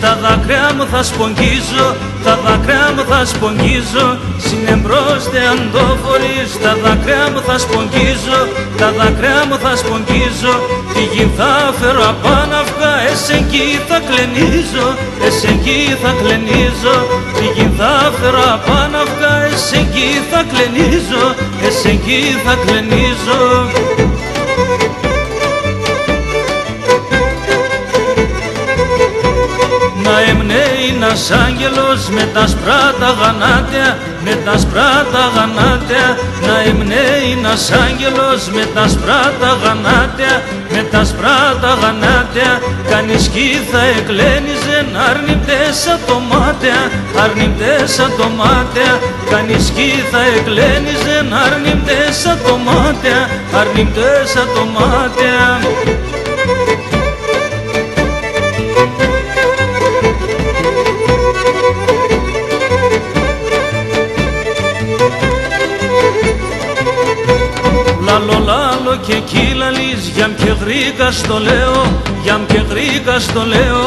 τα δάκρυα μου θα σπογγίζω, τα δάκρυα μου θα σπογγίζω, συνεμπρός δε αν το φορείς, τα δάκρυα μου θα σπογγίζω, τα δάκρυα μου θα σπογγίζω, τη γη θα φέρω απάνω αυγά, εσεν κι θα κλενίζω, εσεν κι θα κλενίζω, τη γη θα φέρω απάνω αυγά, εσεν κι θα κλενίζω, εσεν κι θα κλενίζω. Να εμπνέει ένας άγγελος με τα σπράτα γανάτια, με τα σπράτα γανάτια. Να εμπνέει ένας άγγελος με τα σπράτα γανάτια, με τα σπράτα γανάτια. Κανείς κι θα εκλένιζε αρνητές ατομάτια, αρνητές ατομάτια. Κανείς κι θα εκλένιζε αρνητές ατομάτια, αρνητές ατομάτια. Λάλο λάλο και εκεί λαλείς, γιαμ και γρήκα στο λέω, γιαμ και γρήκα στο λέω.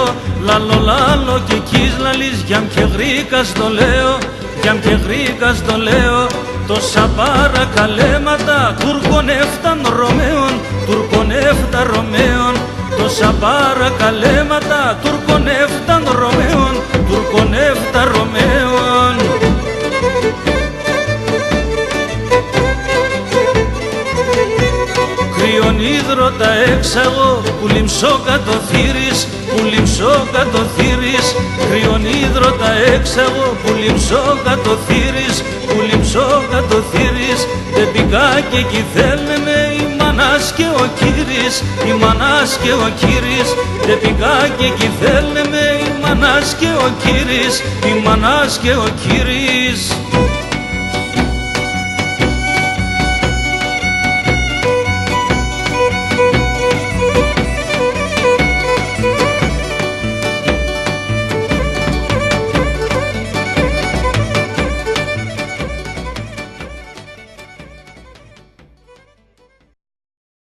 Λάλο λάλο και εκεί λαλείς, γιαμ και γρήκα στο λέω, γιαμ και γρήκα στο λέω. Τόσα παρακαλέματα τουρκονεύταν Ρωμαίων, τουρκονεύταν Ρωμαίων. Τόσα παρακαλέματα τουρκονεύταν Ρωμαίων, τουρκονεύταν Ρωμαίων. Κρύον ίδρωτα έξαγω, που λιμψώ κατοθύρης, που λιμψώ κατοθύρης. Κρύον ίδρωτα έξαγω, που λιμψώ κατοθύρης, που λιμψώ κατοθύρης. Δεν πηκα και εκεί θέλνε η μανάς και ο κύρις, η μανάς και ο κύρις. Δεν πηκα και εκεί θέλνε η μανάς και ο κύρις, η μανάς και ο κύρις.